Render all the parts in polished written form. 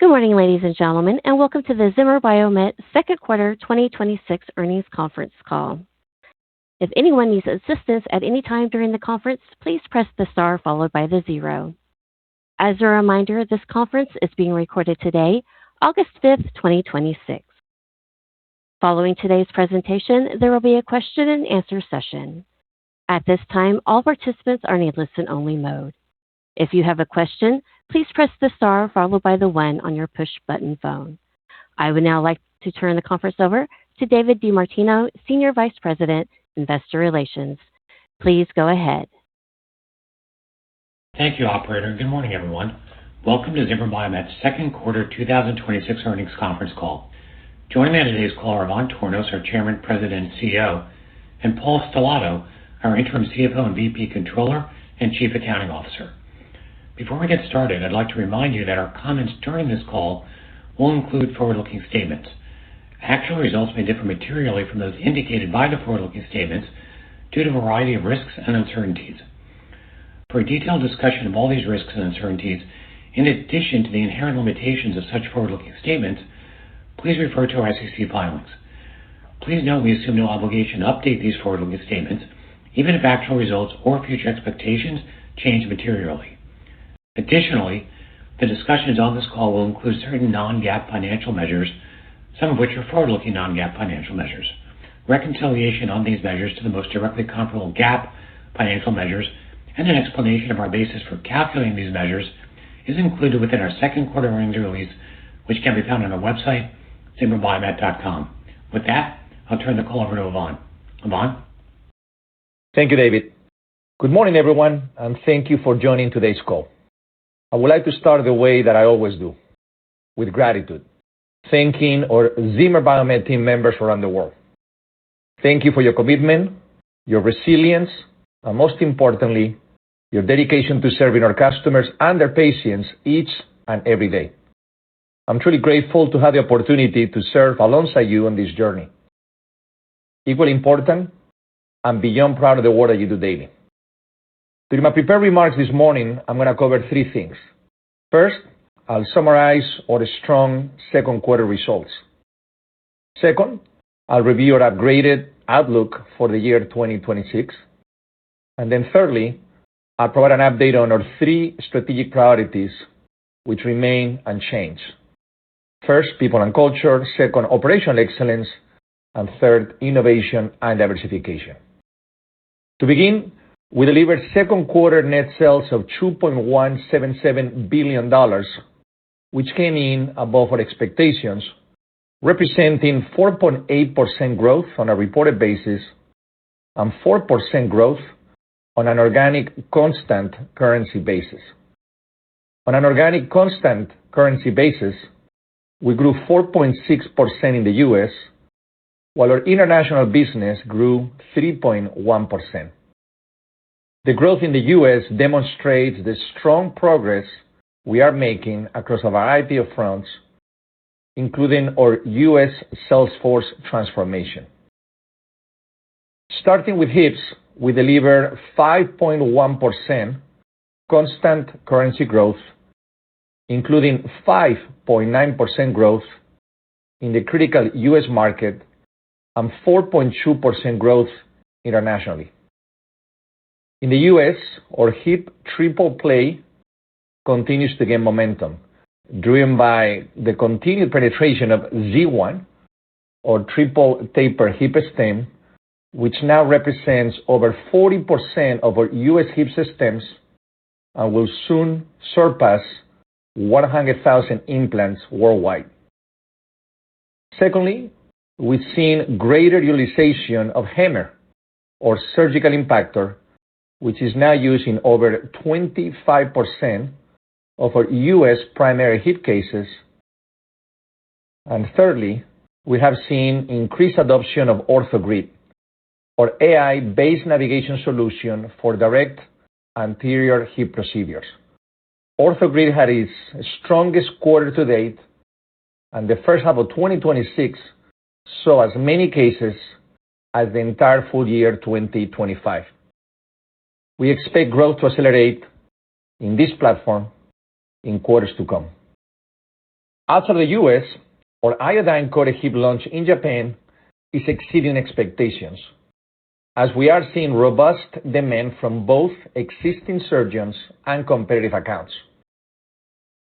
Good morning, ladies and gentlemen, and welcome to the Zimmer Biomet second quarter 2026 earnings conference call. If anyone needs assistance at any time during the conference, please press the star followed by the 0. As a reminder, this conference is being recorded today, August 5th, 2026. Following today's presentation, there will be a question and answer session. At this time, all participants are in a listen-only mode. If you have a question, please press the star followed by the 1 on your push-button phone. I would now like to turn the conference over to David DiMartino, Senior Vice President, Investor Relations. Please go ahead. Thank you, operator. Good morning, everyone. Welcome to Zimmer Biomet's second quarter 2026 earnings conference call. Joining me on today's call are Ivan Tornos, our Chairman, President, and CEO, and Paul Stellato, our Interim CFO and VP Controller and Chief Accounting Officer. Before we get started, I'd like to remind you that our comments during this call will include forward-looking statements. Actual results may differ materially from those indicated by the forward-looking statements due to a variety of risks and uncertainties. For a detailed discussion of all these risks and uncertainties, in addition to the inherent limitations of such forward-looking statements, please refer to our SEC filings. Please note we assume no obligation to update these forward-looking statements, even if actual results or future expectations change materially. Additionally, the discussions on this call will include certain non-GAAP financial measures, some of which are forward-looking non-GAAP financial measures. Reconciliation on these measures to the most directly comparable GAAP financial measures and an explanation of our basis for calculating these measures is included within our second quarter earnings release, which can be found on our website, ZimmerBiomet.com. With that, I'll turn the call over to Ivan. Ivan? Thank you, David. Good morning, everyone, and thank you for joining today's call. I would like to start the way that I always do, with gratitude, thanking our Zimmer Biomet team members around the world. Thank you for your commitment, your resilience, and most importantly, your dedication to serving our customers and their patients each and every day. I'm truly grateful to have the opportunity to serve alongside you on this journey. Equally important, I'm beyond proud of the work that you do daily. During my prepared remarks this morning, I'm going to cover 3 things. First, I'll summarize our strong second quarter results. Second, I'll review our upgraded outlook for the year 2026. And then thirdly, I'll provide an update on our 3 strategic priorities, which remain unchanged. First, people and culture. Second, operational excellence. And third, innovation and diversification. To begin, we delivered second quarter net sales of $2.177 billion, which came in above our expectations, representing 4.8% growth on a reported basis and 4% growth on an organic constant currency basis. On an organic constant currency basis, we grew 4.6% in the U.S., while our international business grew 3.1%. The growth in the U.S. demonstrates the strong progress we are making across a variety of fronts, including our U.S. sales force transformation. Starting with hips, we delivered 5.1% constant currency growth, including 5.9% growth in the critical U.S. market and 4.2% growth internationally. In the U.S., our hip triple play continues to gain momentum, driven by the continued penetration of Z1, or triple taper hip stem, which now represents over 40% of our U.S. hip systems and will soon surpass 100,000 implants worldwide. Secondly, we've seen greater utilization of Zimmer, or surgical impactor, which is now used in over 25% of our U.S. primary hip cases. And thirdly, we have seen increased adoption of OrthoGrid, or AI-based navigation solution for direct anterior hip procedures. OrthoGrid had its strongest quarter to date, and the first half of 2026 saw as many cases as the entire full year 2025. We expect growth to accelerate in this platform in quarters to come. Outside the U.S., our iodine-coated hip launch in Japan is exceeding expectations, as we are seeing robust demand from both existing surgeons and competitive accounts.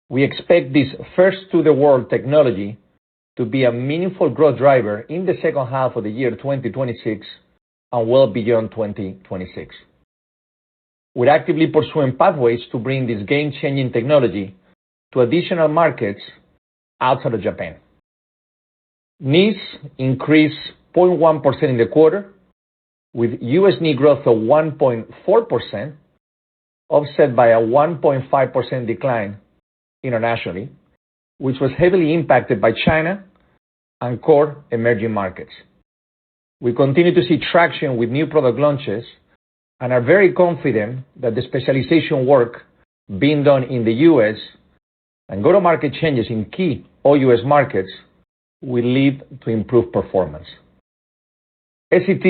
We expect this first-to-the-world technology to be a meaningful growth driver in the second half of the year 2026 and well beyond 2026. We're actively pursuing pathways to bring this game-changing technology to additional markets outside of Japan. Knees increased 0.1% in the quarter, with U.S. knee growth of 1.4%, offset by a 1.5% decline internationally, which was heavily impacted by China and core emerging markets. We continue to see traction with new product launches and are very confident that the specialization work being done in the U.S. and go-to-market changes in key OUS markets will lead to improved performance. SET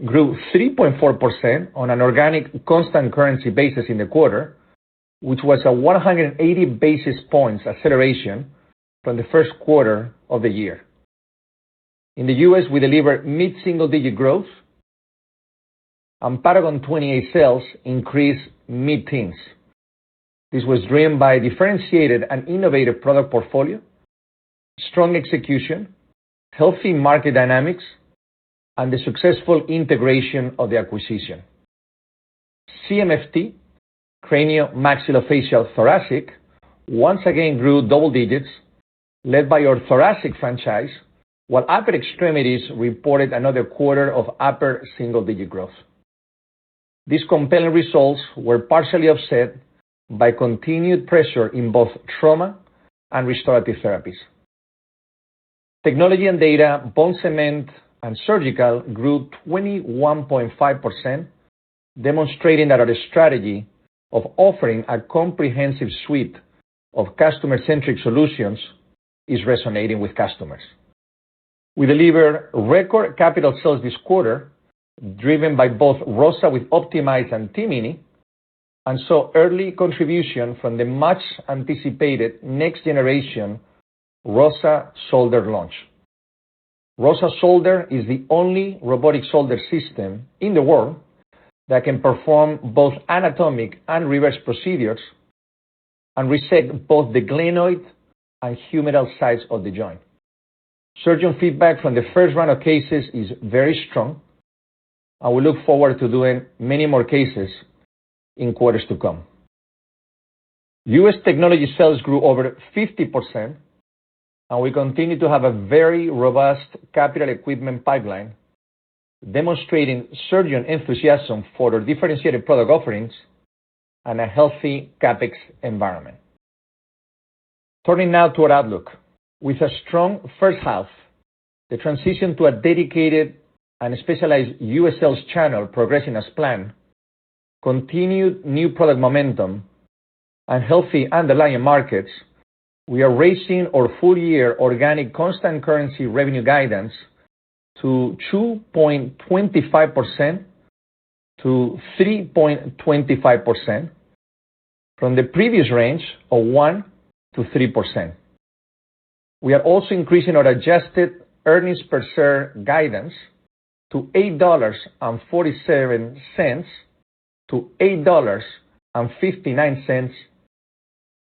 grew 3.4% on an organic constant currency basis in the quarter, which was a 180 basis points acceleration from the first quarter of the year. In the U.S., we delivered mid-single-digit growth, and Paragon 28 sales increased mid-teens. This was driven by a differentiated and innovative product portfolio, strong execution, healthy market dynamics, and the successful integration of the acquisition. CMFT, cranio-maxillofacial thoracic, once again grew double digits, led by our thoracic franchise, while upper extremities reported another quarter of upper single-digit growth. These compelling results were partially offset by continued pressure in both trauma and restorative therapies. Technology and data, bone cement, and surgical grew 21.5%, demonstrating that our strategy of offering a comprehensive suite of customer-centric solutions is resonating with customers. We delivered record capital sales this quarter, driven by both ROSA with Optimize and T-Mini, and saw early contribution from the much-anticipated next-generation ROSA Shoulder launch. ROSA Shoulder is the only robotic shoulder system in the world that can perform both anatomic and reverse procedures and resect both the glenoid and humeral sides of the joint. Surgeon feedback from the first round of cases is very strong, and we look forward to doing many more cases in quarters to come. U.S. technology sales grew over 50%, and we continue to have a very robust capital equipment pipeline, demonstrating surgeon enthusiasm for their differentiated product offerings and a healthy CapEx environment. Turning now to our outlook. With a strong first half, the transition to a dedicated and specialized U.S. sales channel progressing as planned, continued new product momentum, and healthy underlying markets, we are raising our full-year organic constant currency revenue guidance to 2.25% to 3.25% from the previous range of 1 to 3%. We are also increasing our adjusted earnings per share guidance to $8.47 to $8.59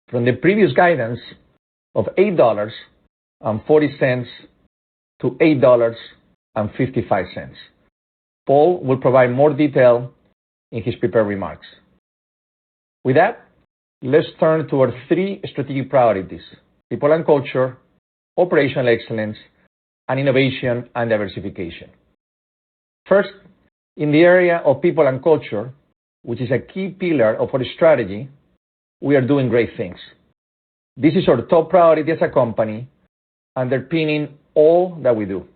from the previous guidance of $8.40 to $8.55. Paul will provide more detail in his prepared remarks. With that, let's turn to our three strategic priorities: people and culture, operational excellence, and innovation and diversification. First, in the area of people and culture, which is a key pillar of our strategy, we are doing great things. This is our top priority as a company, underpinning all that we do.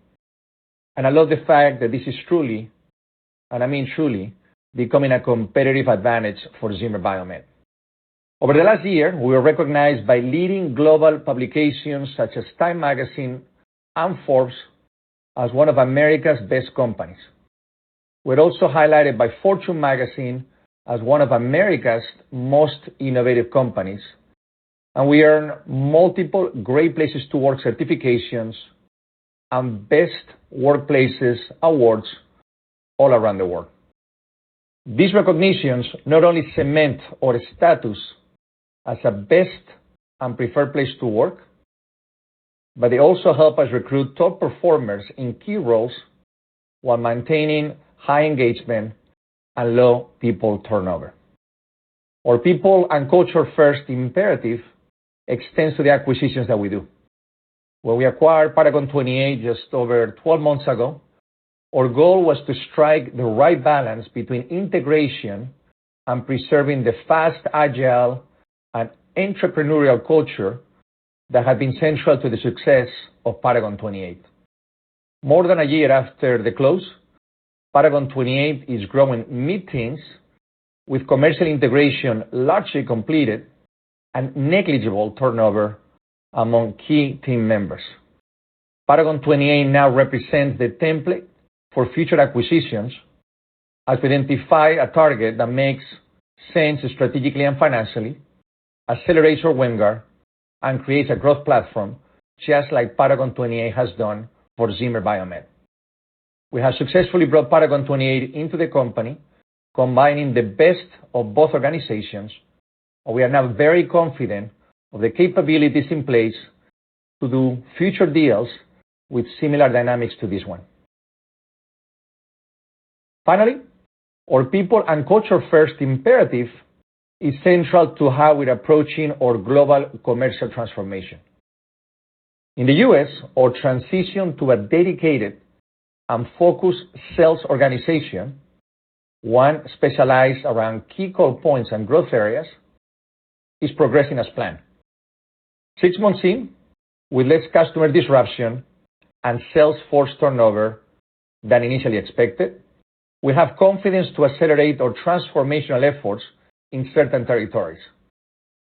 And I love the fact that this is truly, and I mean truly, becoming a competitive advantage for Zimmer Biomet. Over the last year, we were recognized by leading global publications such as Time Magazine and Forbes as one of America's best companies. We're also highlighted by Fortune Magazine as one of America's most innovative companies, and we earn multiple Great Places to Work certifications and Best Workplaces awards all around the world. These recognitions not only cement our status as a best and preferred place to work, but they also help us recruit top performers in key roles while maintaining high engagement and low people turnover. Our people and culture first imperative extends to the acquisitions that we do. When we acquired Paragon 28 just over 12 months ago, our goal was to strike the right balance between integration and preserving the fast, agile, and entrepreneurial culture that had been central to the success of Paragon 28. More than a year after the close, Paragon 28 is growing mid-teens with commercial integration largely completed and negligible turnover among key team members. Paragon 28 now represents the template for future acquisitions as we identify a target that makes sense strategically and financially, accelerates our WAMGR, and creates a growth platform just like Paragon 28 has done for Zimmer Biomet. We have successfully brought Paragon 28 into the company, combining the best of both organizations, and we are now very confident of the capabilities in place to do future deals with similar dynamics to this one. Finally, our people and culture first imperative is central to how we're approaching our global commercial transformation. In the US, our transition to a dedicated and focused sales organization, one specialized around key call points and growth areas, is progressing as planned. 6 months in, with less customer disruption and sales force turnover than initially expected, we have confidence to accelerate our transformational efforts in certain territories.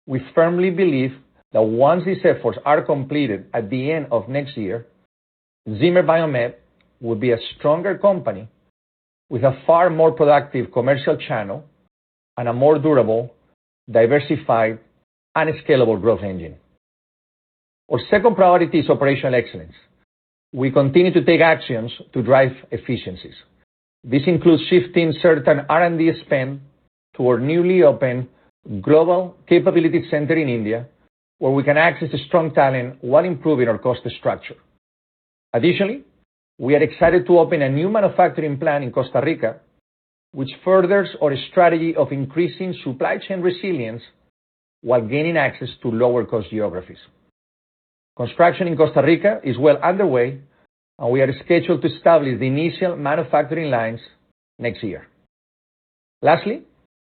We firmly believe that once these efforts are completed at the end of next year, Zimmer Biomet will be a stronger company with a far more productive commercial channel and a more durable, diversified, and scalable growth engine. Our second priority is operational excellence. We continue to take actions to drive efficiencies. This includes shifting certain R&D spend to our newly opened Global Capability Center in India, where we can access strong talent while improving our cost structure. Additionally, we are excited to open a new manufacturing plant in Costa Rica, which furthers our strategy of increasing supply chain resilience while gaining access to lower-cost geographies. Construction in Costa Rica is well underway, and we are scheduled to establish the initial manufacturing lines next year. Lastly,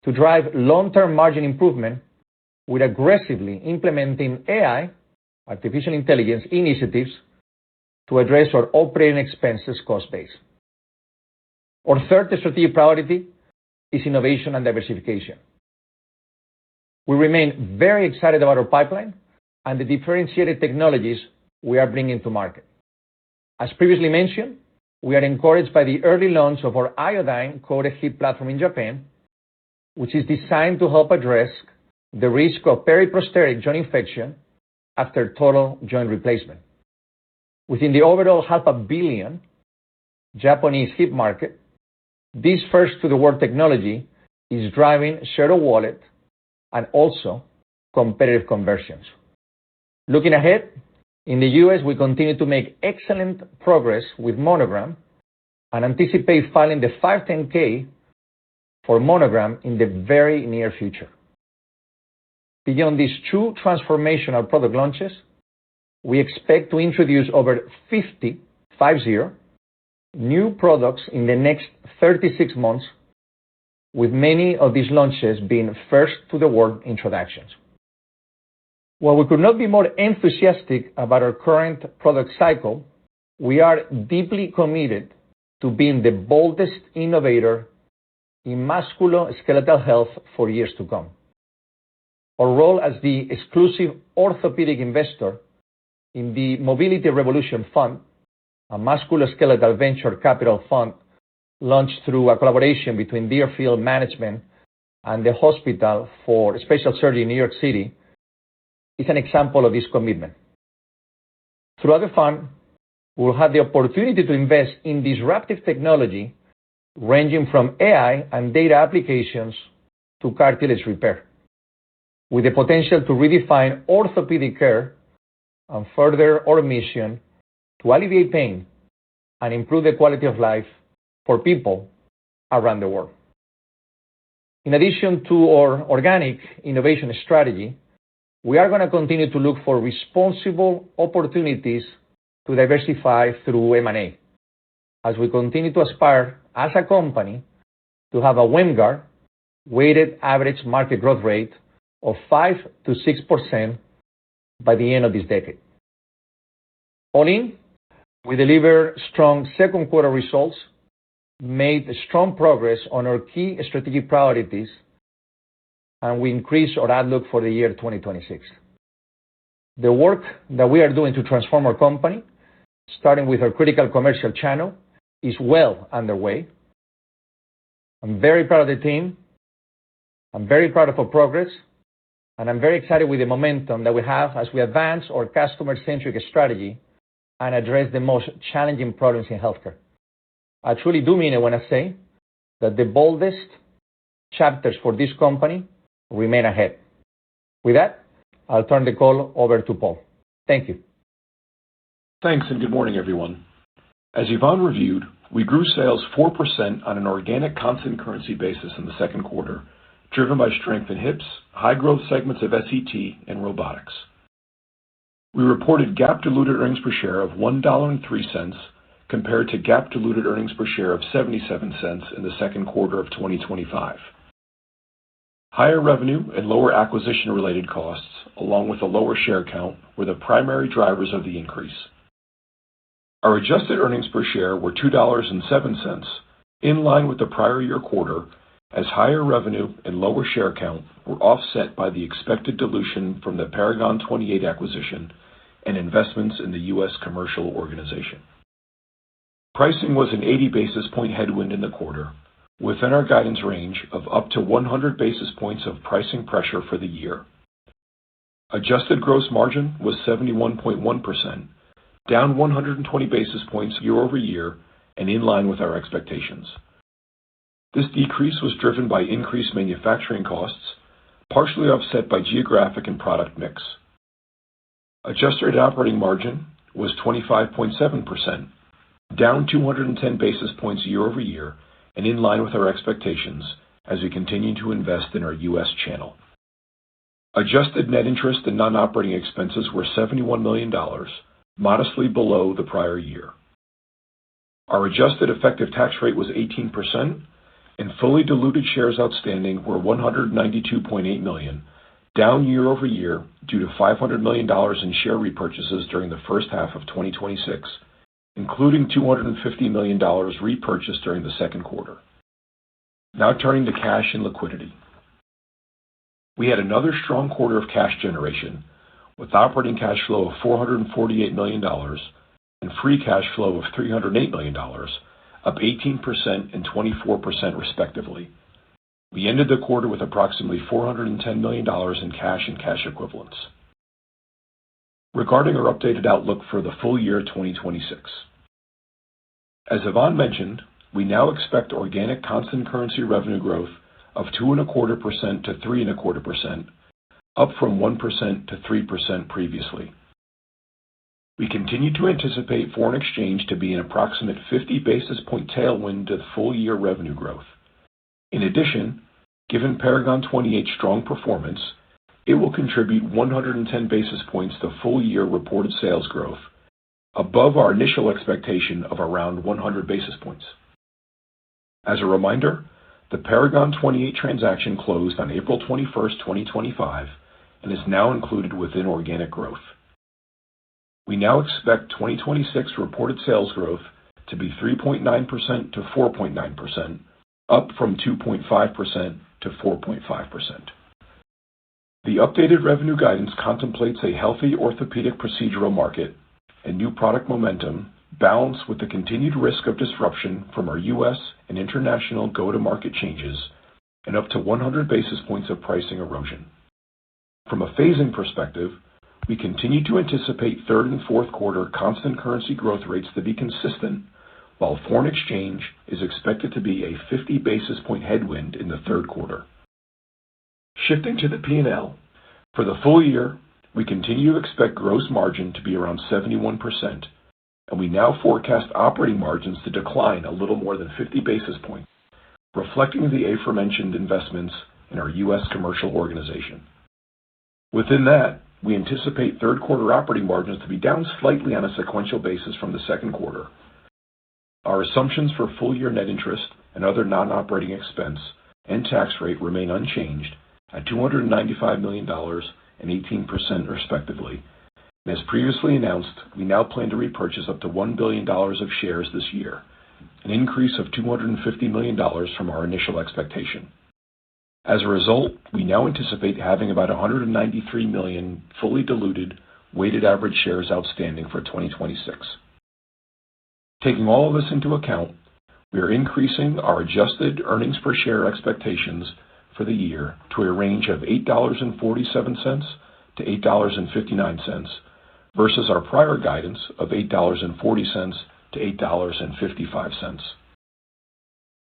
to drive long-term margin improvement, we're aggressively implementing AI, artificial intelligence initiatives to address our operating expenses cost base. Our third strategic priority is innovation and diversification. We remain very excited about our pipeline and the differentiated technologies we are bringing to market. As previously mentioned, we are encouraged by the early launch of our iodine-coated hip platform in Japan, which is designed to help address the risk of periprosthetic joint infection after total joint replacement. Within the overall $500 million Japanese hip market, this first-to-the-world technology is driving share of wallet and also competitive conversions. Looking ahead, in the US, we continue to make excellent progress with Monogram and anticipate filing the 510(k) for Monogram in the very near future. Beyond these two transformational product launches, we expect to introduce over 50 new products in the next 36 months, with many of these launches being first-to-the-world introductions. While we could not be more enthusiastic about our current product cycle, we are deeply committed to being the boldest innovator in musculoskeletal health for years to come. Our role as the exclusive orthopedic investor in the Mobility Revolution Fund, a musculoskeletal venture capital fund launched through a collaboration between Deerfield Management and the Hospital for Special Surgery in New York City, is an example of this commitment. Throughout the fund, we'll have the opportunity to invest in disruptive technology ranging from AI and data applications to cartilage repair, with the potential to redefine orthopedic care and further our mission to alleviate pain and improve the quality of life for people around the world. In addition to our organic innovation strategy, we are going to continue to look for responsible opportunities to diversify through M&A, as we continue to aspire as a company to have a WAMGR, weighted average market growth rate, of 5 to 6% by the end of this decade. All in, we delivered strong second quarter results, made strong progress on our key strategic priorities, and we increased our outlook for the year 2026. The work that we are doing to transform our company, starting with our critical commercial channel, is well underway. I'm very proud of the team. I'm very proud of our progress, and I'm very excited with the momentum that we have as we advance our customer-centric strategy and address the most challenging problems in healthcare. I truly do mean it when I say that the boldest chapters for this company remain ahead. With that, I'll turn the call over to Paul. Thank you. Thanks, and good morning, everyone. As Ivan reviewed, we grew sales 4% on an organic constant currency basis in the second quarter, driven by strength in hips, high-growth segments of SET, and robotics. We reported GAAP diluted earnings per share of $1.03 compared to GAAP diluted earnings per share of 77 cents in the second quarter of 2025. Higher revenue and lower acquisition-related costs, along with a lower share count, were the primary drivers of the increase. Our adjusted earnings per share were $2.07, in line with the prior year quarter, as higher revenue and lower share count were offset by the expected dilution from the Paragon 28 acquisition and investments in the U.S. commercial organization. Pricing was an 80 basis point headwind in the quarter, within our guidance range of up to 100 basis points of pricing pressure for the year. Adjusted gross margin was 71.1%, down 120 basis points year over year and in line with our expectations. This decrease was driven by increased manufacturing costs, partially offset by geographic and product mix. Adjusted operating margin was 25.7%, down 210 basis points year over year and in line with our expectations as we continue to invest in our U.S. channel. Adjusted net interest and non-operating expenses were $71 million, modestly below the prior year. Our adjusted effective tax rate was 18%, and fully diluted shares outstanding were 192.8 million, down year over year due to $500 million in share repurchases during the first half of 2026, including $250 million repurchased during the second quarter. Now turning to cash and liquidity. We had another strong quarter of cash generation, with operating cash flow of $448 million and free cash flow of $308 million, up 18% and 24% respectively. We ended the quarter with approximately $410 million in cash and cash equivalents. Regarding our updated outlook for the full year 2026. As Ivan mentioned, we now expect organic constant currency revenue growth of 2.25% to 3.25%, up from 1% to 3% previously. We continue to anticipate foreign exchange to be an approximate 50 basis point tailwind to the full year revenue growth. In addition, given Paragon 28's strong performance, it will contribute 110 basis points to full year reported sales growth, above our initial expectation of around 100 basis points. As a reminder, the Paragon 28 transaction closed on April 21st, 2025, and is now included within organic growth. We now expect 2026 reported sales growth to be 3.9% to 4.9%, up from 2.5% to 4.5%. The updated revenue guidance contemplates a healthy orthopedic procedural market and new product momentum balanced with the continued risk of disruption from our U.S. and international go-to-market changes and up to 100 basis points of pricing erosion. From a phasing perspective, We continue to anticipate third and fourth quarter constant currency growth rates to be consistent, while foreign exchange is expected to be a 50 basis point headwind in the third quarter. Shifting to the P&L, for the full year, we continue to expect gross margin to be around 71%, and we now forecast operating margins to decline a little more than 50 basis points, reflecting the aforementioned investments in our U.S. commercial organization. Within that, we anticipate third quarter operating margins to be down slightly on a sequential basis from the second quarter. Our assumptions for full-year net interest and other non-operating expense and tax rate remain unchanged at $295 million and 18% respectively. And as previously announced, we now plan to repurchase up to $1 billion of shares this year, an increase of $250 million from our initial expectation. As a result, we now anticipate having about 193 million fully diluted weighted average shares outstanding for 2026. Taking all of this into account, we are increasing our adjusted earnings per share expectations for the year to a range of $8.47 to $8.59 versus our prior guidance of $8.40 to $8.55.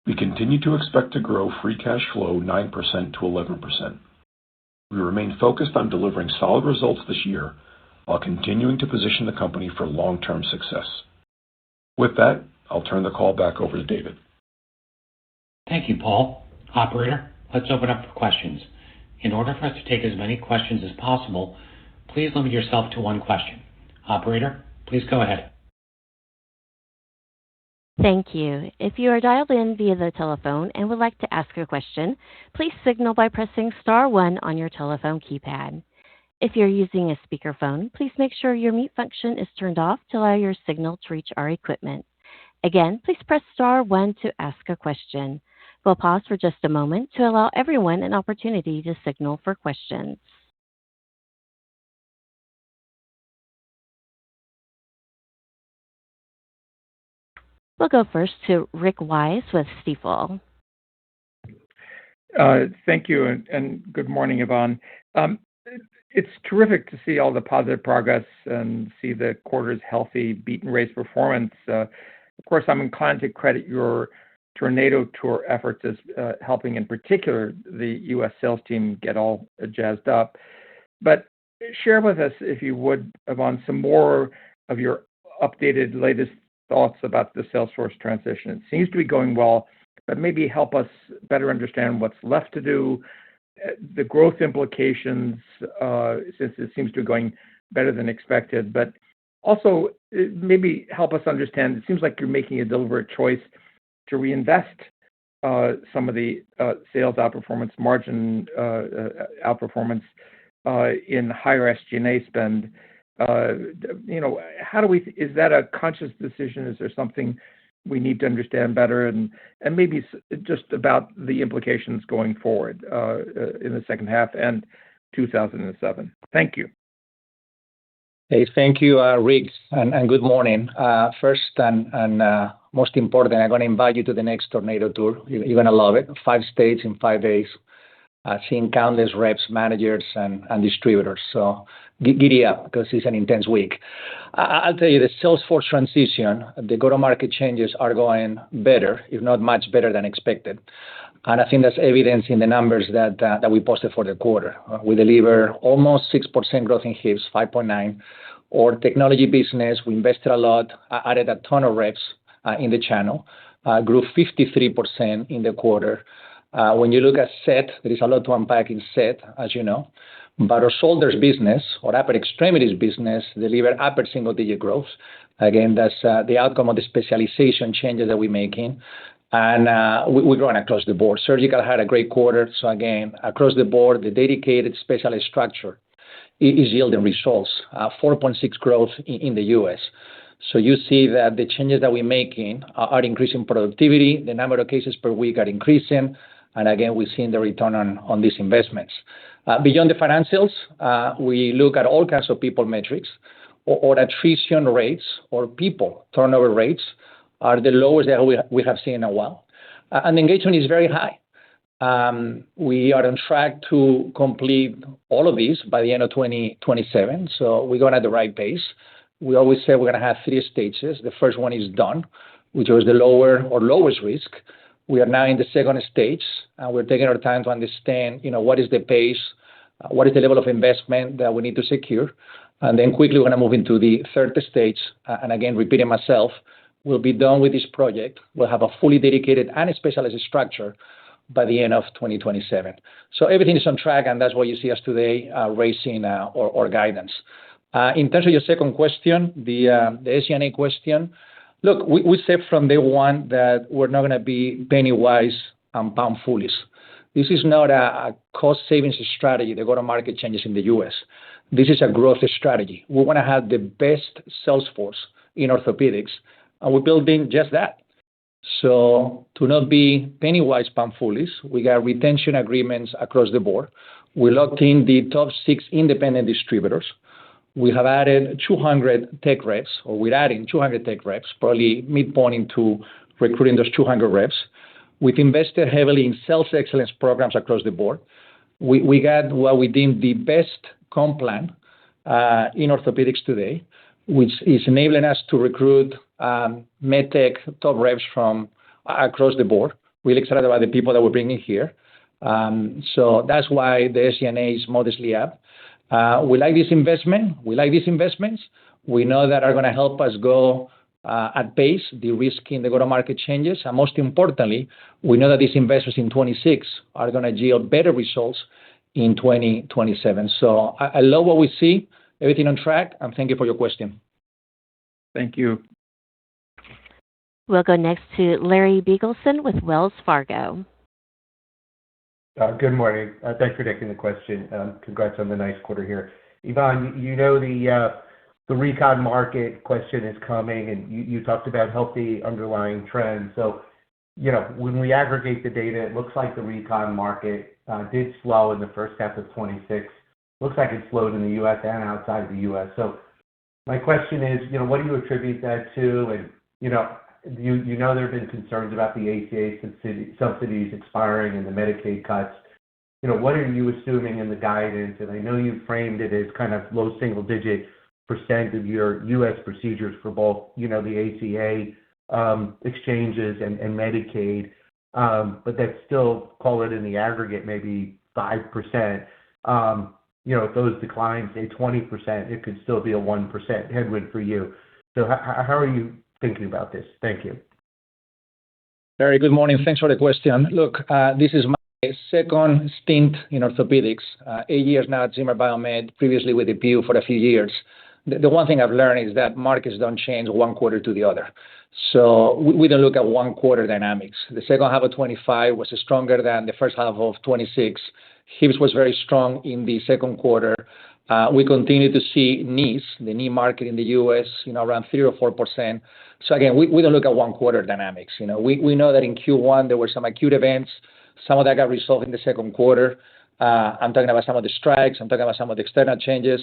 We continue to expect to grow free cash flow 9% to 11%. We remain focused on delivering solid results this year while continuing to position the company for long-term success. With that, I'll turn the call back over to David. Thank you, Paul. Operator, let's open up for questions. In order for us to take as many questions as possible, please limit yourself to one question. Operator, please go ahead. Thank you. If you are dialed in via the telephone and would like to ask a question, please signal by pressing star one on your telephone keypad. If you're using a speakerphone, please make sure your mute function is turned off to allow your signal to reach our equipment. Again, please press star one to ask a question. We'll pause for just a moment to allow everyone an opportunity to signal for questions. We'll go first to Rick Wise with Stifel. Thank you, and good morning, Yvonne. It's terrific to see all the positive progress and see the quarter's healthy beat and raise performance. Of course, I'm inclined to credit your Tornado Tour efforts as helping, in particular, the U.S. sales team get all jazzed up. But share with us, if you would, Yvonne, some more of your updated latest thoughts about the Salesforce transition. It seems to be going well, but maybe help us better understand what's left to do, the growth implications, since it seems to be going better than expected, but also maybe help us understand, it seems like you're making a deliberate choice to reinvest some of the sales outperformance, margin outperformance in higher SG&A spend. Is that a conscious decision? Is there something we need to understand better? And maybe just about the implications going forward in the second half and 2007. Thank you. Hey, thank you, Rick, and good morning. First and most important, I'm going to invite you to the next Tornado Tour. You're going to love it. 5 states in 5 days. Seeing countless reps, managers, and distributors. So giddy up because it's an intense week. I'll tell you, the Salesforce transition, the go-to-market changes are going better, if not much better than expected. And I think that's evidence in the numbers that we posted for the quarter. We deliver almost 6% growth in hips, 5.9%. Our technology business, we invested a lot, added a ton of reps in the channel, grew 53% in the quarter. When you look at SET, there is a lot to unpack in SET, as you know. But our shoulders business, or upper extremities business, delivered upper single-digit growth. Again, that's the outcome of the specialization changes that we're making. And we're growing across the board. Surgical had a great quarter. So again, across the board, the dedicated specialist structure is yielding results. 4.6% growth in the U.S. So you see that the changes that we're making are increasing productivity. The number of cases per week are increasing. And again, we're seeing the return on these investments. Beyond the financials, we look at all kinds of people metrics. Or attrition rates or people turnover rates are the lowest that we have seen in a while. And engagement is very high. We are on track to complete all of these by the end of 2027. So we're going at the right pace. We always say we're going to have 3 stages. The first one is done, which was the lower or lowest risk. We are now in the second stage, and we're taking our time to understand, what is the pace, what is the level of investment that we need to secure. And then quickly we're going to move into the third stage. And again, repeating myself, we'll be done with this project. We'll have a fully dedicated and specialized structure by the end of 2027. So everything is on track, and that's why you see us today raising our guidance. In terms of your second question, the SG&A question, look, we said from day one that we're not going to be penny wise and pound foolish. This is not a cost savings strategy, the go-to-market changes in the U.S. This is a growth strategy. We want to have the best sales force in orthopedics, and we're building just that. So to not be penny wise, pound foolish, we got retention agreements across the board. We locked in the top 6 independent distributors. We have added 200 tech reps, or we're adding 200 tech reps, probably midpoint into recruiting those 200 reps. We've invested heavily in sales excellence programs across the board. We got what we deem the best comp plan in orthopedics today, which is enabling us to recruit medtech top reps from across the board. Really excited about the people that we're bringing here. So that's why the SG&A is modestly up. We like this investment. We like these investments. We know that are going to help us go at pace, de-risking the go-to-market changes. And most importantly, we know that these investments in 26 are going to yield better results in 2027. So I love what we see, everything on track, and thank you for your question. Thank you. We'll go next to Larry Biegelsen with Wells Fargo. Good morning. Thanks for taking the question. Congrats on the nice quarter here. Ivan, the recon market question is coming, and you talked about healthy underlying trends. So, when we aggregate the data, it looks like the recon market did slow in the first half of 26. Looks like it slowed in the U.S. and outside of the U.S. So my question is, what do you attribute that to? And, there have been concerns about the ACA subsidies expiring and the Medicaid cuts. What are you assuming in the guidance? And I know you framed it as kind of low single-digit % of your U.S. procedures for both, the ACA exchanges and Medicaid, but that's still, call it in the aggregate, maybe 5%. If those declines, say 20%, it could still be a 1% headwind for you. So how are you thinking about this? Thank you. Larry, good morning. Thanks for the question. Look, this is my second stint in orthopedics, 8 years now at Zimmer Biomet, previously with the PU for a few years. The one thing I've learned is that markets don't change one quarter to the other. So we don't look at one quarter dynamics. The second half of 25 was stronger than the first half of 26. Hips was very strong in the second quarter. We continue to see knees, the knee market in the U.S., around 3 or 4%. So again, we don't look at one quarter dynamics. We know that in Q1 there were some acute events. Some of that got resolved in the second quarter. I'm talking about some of the strikes. I'm talking about some of the external changes.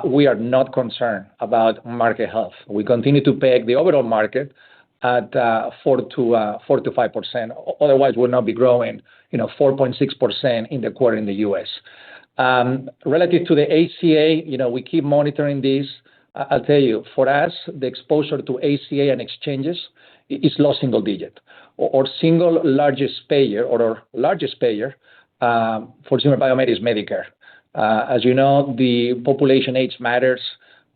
We are not concerned about market health. We continue to peg the overall market at 4 to 5%. Otherwise, we'll not be growing, 4.6% in the quarter in the U.S. Relative to the ACA, we keep monitoring this. I'll tell you, for us, the exposure to ACA and exchanges is low single digit. Our single largest payer, or our largest payer for Zimmer Biomet is Medicare. As you know, the population age matters.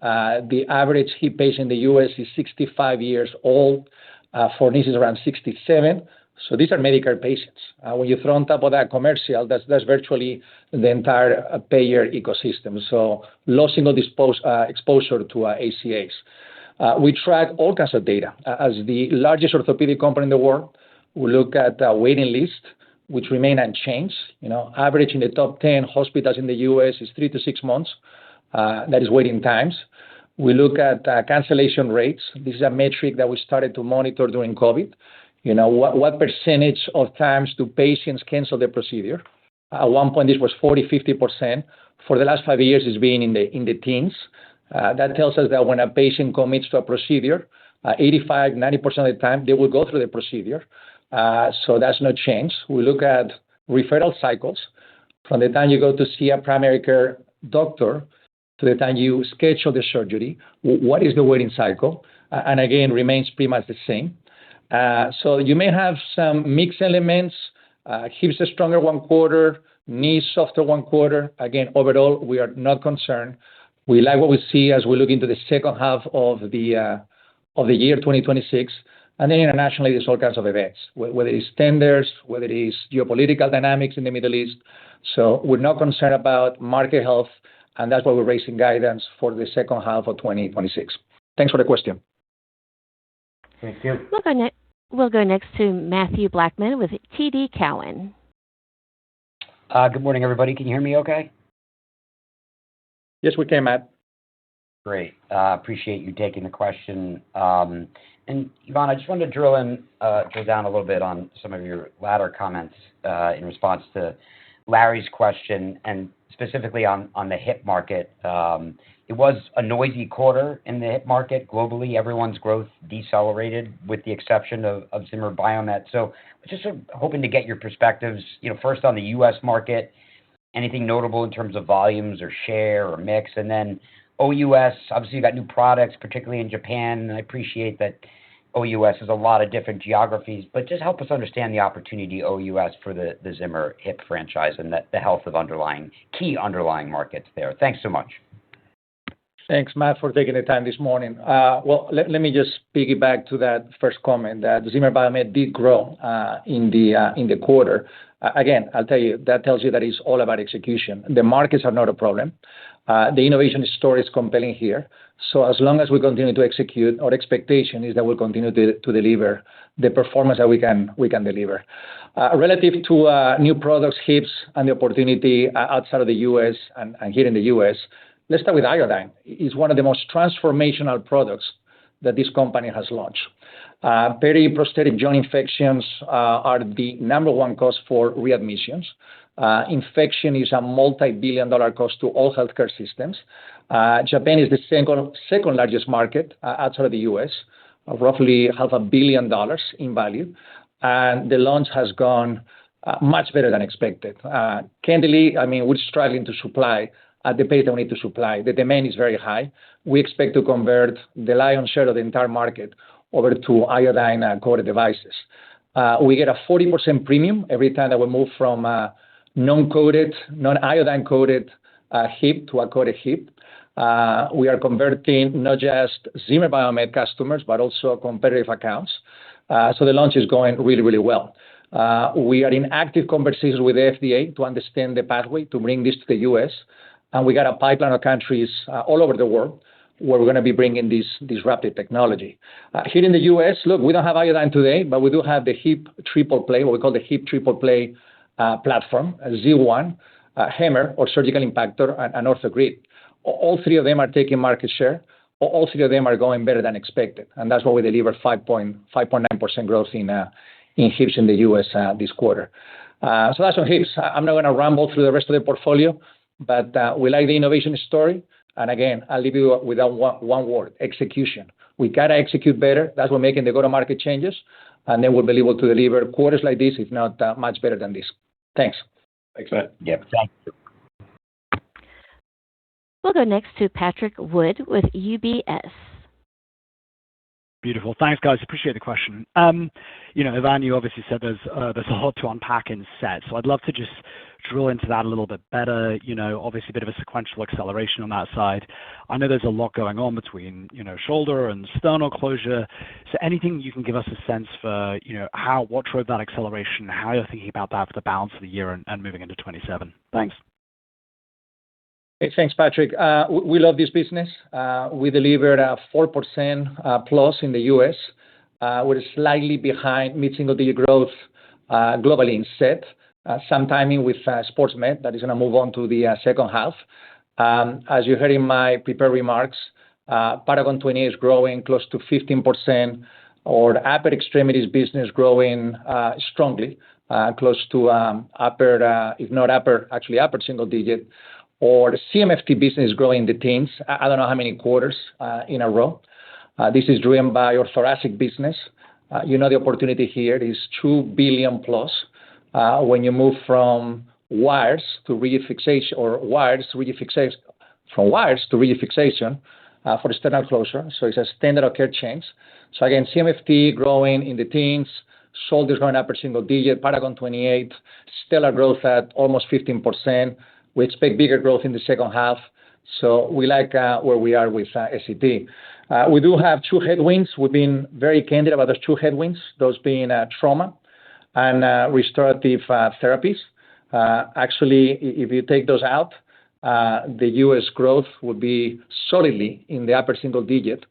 The average hip patient in the U.S. is 65 years old. For knees is around 67. So these are Medicare patients. When you throw on top of that commercial, that's virtually the entire payer ecosystem. So low single exposure to ACAs. We track all kinds of data. As the largest orthopedic company in the world, we look at waiting list, which remain unchanged. Average in the top 10 hospitals in the U.S. is 3 to 6 months. That is waiting times. We look at cancellation rates. This is a metric that we started to monitor during COVID. What percentage of times do patients cancel the procedure? At one point, this was 40, 50%. For the last 5 years, it's been in the teens. That tells us that when a patient commits to a procedure, 85, 90% of the time, they will go through the procedure. So that's no change. We look at referral cycles from the time you go to see a primary care doctor to the time you schedule the surgery. What is the waiting cycle? And again, remains pretty much the same. So you may have some mixed elements, hips are stronger one quarter, knees softer one quarter. Again, overall, we are not concerned. We like what we see as we look into the second half of the year 2026. And then internationally, there's all kinds of events, whether it's tenders, whether it is geopolitical dynamics in the Middle East. So we're not concerned about market health, and that's why we're raising guidance for the second half of 2026. Thanks for the question. Thank you. We'll go next to Matthew Blackman with TD Cowen. Good morning, everybody. Can you hear me okay? Yes, we can, Matt. Great. Appreciate you taking the question. And Ivan, I just wanted to drill down a little bit on some of your latter comments in response to Larry's question, and specifically on the hip market. It was a noisy quarter in the hip market globally. Everyone's growth decelerated with the exception of Zimmer Biomet. So just sort of hoping to get your perspectives, first on the U.S. market, anything notable in terms of volumes or share or mix, and then OUS, obviously you got new products, particularly in Japan, and I appreciate that OUS is a lot of different geographies, but just help us understand the opportunity OUS for the Zimmer hip franchise and the health of key underlying markets there. Thanks so much. Thanks, Matt, for taking the time this morning. Well, let me just piggyback to that first comment that Zimmer Biomet did grow in the quarter. Again, I'll tell you, that tells you that it's all about execution. The markets are not a problem. The innovation story is compelling here. So as long as we continue to execute, our expectation is that we'll continue to deliver the performance that we can deliver. Relative to new products, hips, and the opportunity outside of the U.S. and here in the U.S., let's start with iodine. It's one of the most transformational products that this company has launched. Periprosthetic joint infections are the number one cause for readmissions. Infection is a multi-billion-dollar cost to all healthcare systems. Japan is the second largest market outside of the U.S., roughly $500 million in value, and the launch has gone much better than expected. Candidly, we're struggling to supply at the pace that we need to supply. The demand is very high. We expect to convert the lion's share of the entire market over to iodine-coated devices. We get a 40% premium every time that we move from non-iodine-coated hip to a coated hip. We are converting not just Zimmer Biomet customers, but also competitive accounts. So the launch is going really, really well. We are in active conversations with the FDA to understand the pathway to bring this to the U.S., and we got a pipeline of countries all over the world where we're going to be bringing this disruptive technology. Here in the U.S., look, we don't have iodine today, but we do have the hip triple play, what we call the hip triple play platform, Z1, Hammer or surgical impactor, and OrthoGrid. All three of them are taking market share. All three of them are going better than expected, and that's why we delivered 5.9% growth in hips in the U.S. This quarter. So that's on hips. I'm not going to ramble through the rest of the portfolio, but we like the innovation story. And again, I'll leave you with one word: execution. We got to execute better. That's why we're making the go-to-market changes, and then we'll be able to deliver quarters like this, if not much better than this. Thanks. Thanks, Matt. Yep. Thank you. We'll go next to Patrick Wood with UBS. Beautiful. Thanks, guys. Appreciate the question. Ivan, you obviously said there's a lot to unpack in SET, so I'd love to just drill into that a little bit better. Obviously a bit of a sequential acceleration on that side. I know there's a lot going on between, shoulder and sternal closure. So anything you can give us a sense for, what drove that acceleration, how you're thinking about that for the balance of the year and moving into 2027. Thanks. Hey, thanks, Patrick. We love this business. We delivered 4% plus in the U.S. We're slightly behind mid-single-digit growth globally in SET. Some timing with sports med that is going to move on to the second half. As you heard in my prepared remarks, Paragon 28 is growing close to 15%, or the upper extremities business growing strongly, close to upper, if not upper, actually upper single digit. Or the CMFT business is growing in the teens. I don't know how many quarters in a row. This is driven by our thoracic business. The opportunity here is $2 billion plus. when you move from wires to rigid fixation or from wires to rigid fixation for external closure. So it's a standard of care change. So again, CMFT growing in the teens, shoulders going upper single digit, Paragon 28, stellar growth at almost 15%. We expect bigger growth in the second half. So we like where we are with SCT. We do have two headwinds. We've been very candid about those two headwinds, those being trauma and restorative therapies. Actually, if you take those out, the U.S. growth would be solidly in the upper single digit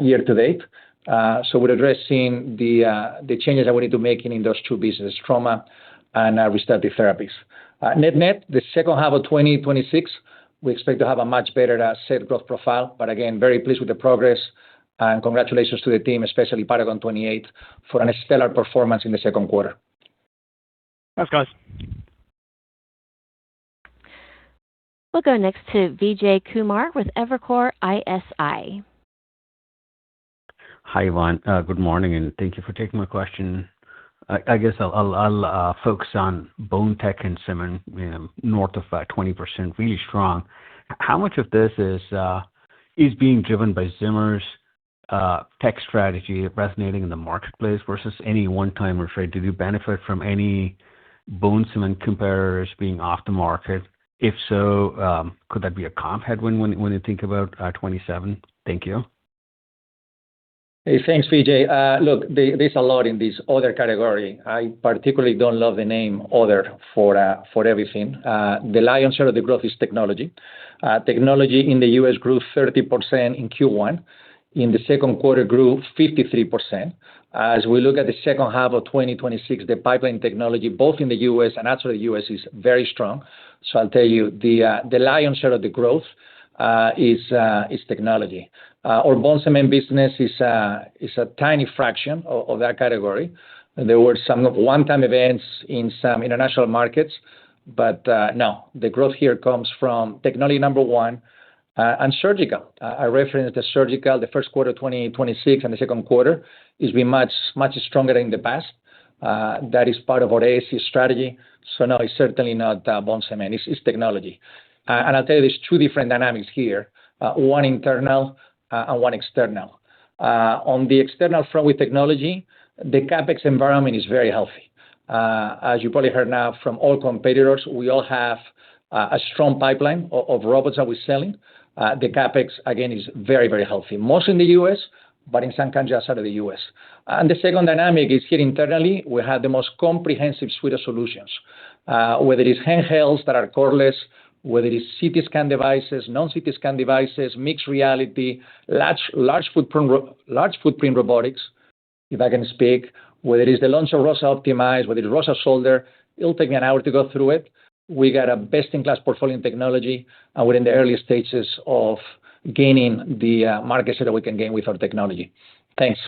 year to date. So we're addressing the changes that we need to make in those two businesses, trauma and restorative therapies. Net, the second half of 2026, we expect to have a much better sales growth profile. But again, very pleased with the progress, and congratulations to the team, especially Paragon 28, for a stellar performance in the second quarter. Thanks, guys. We'll go next to Vijay Kumar with Evercore ISI. Hi, Ivan. Good morning, and thank you for taking my question. I guess I'll focus on Bone Tech and Zimmer, north of 20%, really strong. How much of this is being driven by Zimmer's tech strategy resonating in the marketplace versus any one-timers, right? Did you benefit from any bone cement competitors being off the market? If so, could that be a comp headwind when you think about 27? Thank you. Hey, thanks, Vijay. Look, there's a lot in this other category. I particularly don't love the name other for everything. The lion's share of the growth is technology. Technology in the U.S. grew 30% in Q1. In the second quarter, grew 53%. As we look at the second half of 2026, the pipeline technology, both in the U.S. and outside the U.S., is very strong. So I'll tell you, the lion's share of the growth is technology. Our bone cement business is a tiny fraction of that category. There were some one-time events in some international markets, but no, the growth here comes from technology, number one, and surgical. I referenced the surgical, the first quarter 2026 and the second quarter is been much stronger than in the past. That is part of our ASC strategy. So no, it's certainly not bone cement. It's technology. And I'll tell you, there's two different dynamics here, one internal and one external. On the external front with technology, the CapEx environment is very healthy. As you probably heard now from all competitors, we all have a strong pipeline of robots that we're selling. The CapEx, again, is very, very healthy, most in the U.S., but in some countries outside of the U.S. And the second dynamic is here internally, we have the most comprehensive suite of solutions, whether it is handhelds that are cordless, whether it is CT scan devices, non-CT scan devices, mixed reality, large footprint robotics, if I can speak, whether it is the launch of ROSA Optimize, whether it is ROSA Shoulder, it'll take me an hour to go through it. We got a best-in-class portfolio in technology, and we're in the early stages of gaining the market share that we can gain with our technology. Thanks.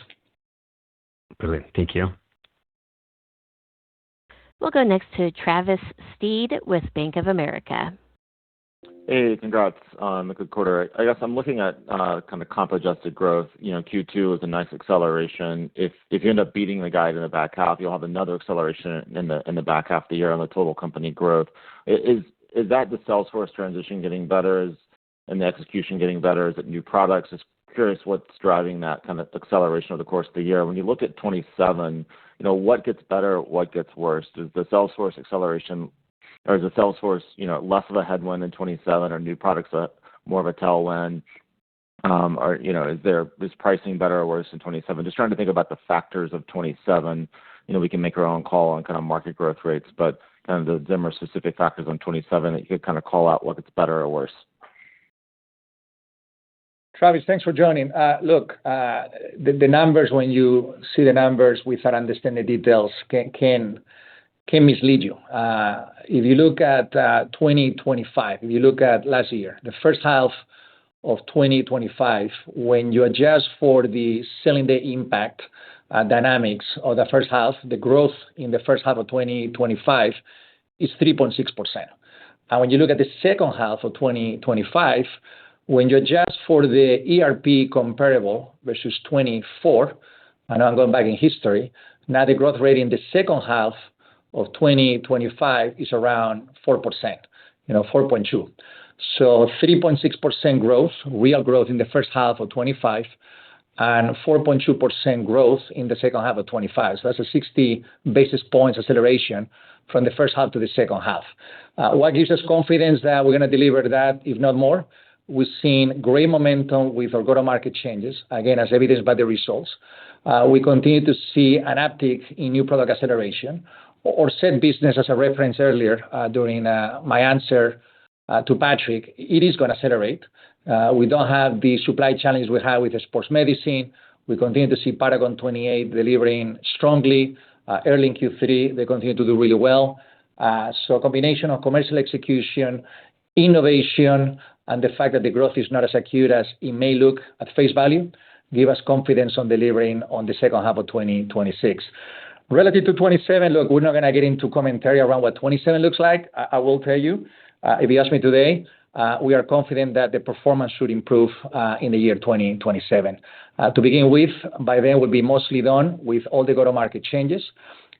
Brilliant. Thank you. We'll go next to Travis Steed with Bank of America. Hey, congrats on the good quarter. I guess I'm looking at kind of comp adjusted growth. Q2 is a nice acceleration. If you end up beating the guide in the back half, you'll have another acceleration in the back half of the year on the total company growth. Is that the Salesforce transition getting better? And the execution getting better? Is it new products? Just curious what's driving that kind of acceleration over the course of the year. When you look at 27, what gets better, what gets worse? Is the Salesforce acceleration, or is the Salesforce, less of a headwind in 27, or new products more of a tailwind? Or, is pricing better or worse in 27? Just trying to think about the factors of 27. We can make our own call on kind of market growth rates, but kind of the Zimmer specific factors on 27 that you could kind of call out what gets better or worse. Travis, thanks for joining. Look, the numbers, when you see the numbers without understanding the details, can mislead you. If you look at 2025, if you look at last year, the first half of 2025, when you adjust for the selling day impact dynamics of the first half, the growth in the first half of 2025 is 3.6%. And when you look at the second half of 2025, when you adjust for the ERP comparable versus 24, and I'm going back in history, now the growth rate in the second half of 2025 is around 4%, 4.2. So 3.6% growth, real growth in the first half of 25, and 4.2% growth in the second half of 25. So that's a 60 basis points acceleration from the first half to the second half. What gives us confidence that we're going to deliver that, if not more? We've seen great momentum with our go-to-market changes, again, as evidenced by the results. We continue to see an uptick in new product acceleration. Or said business, as I referenced earlier during my answer to Patrick, it is going to accelerate. We don't have the supply challenge we have with the sports medicine. We continue to see Paragon 28 delivering strongly. Early in Q3, they continue to do really well. So a combination of commercial execution, innovation, and the fact that the growth is not as acute as it may look at face value, give us confidence on delivering on the second half of 2026. Relative to 27, look, we're not going to get into commentary around what 27 looks like. I will tell you, if you ask me today, we are confident that the performance should improve in the year 2027. To begin with, by then we'll be mostly done with all the go-to-market changes.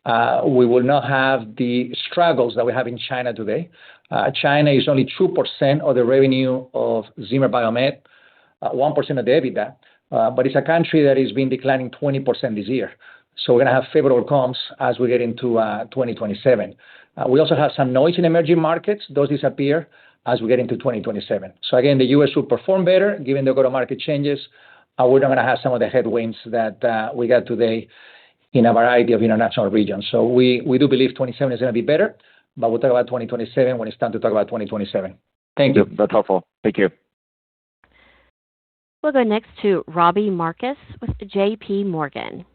We will not have the struggles that we have in China today. China is only 2% of the revenue of Zimmer Biomet, 1% of the EBITDA, but it's a country that has been declining 20% this year. So we're going to have favorable comps as we get into 2027. We also have some noise in emerging markets. Those disappear as we get into 2027. So again, the U.S. will perform better given the go-to-market changes. We're not going to have some of the headwinds that we got today in a variety of international regions. So we do believe 27 is going to be better, but we'll talk about 2027 when it's time to talk about 2027. Thank you. That's helpful. Thank you. We'll go next to Robbie Marcus with J.P. Morgan.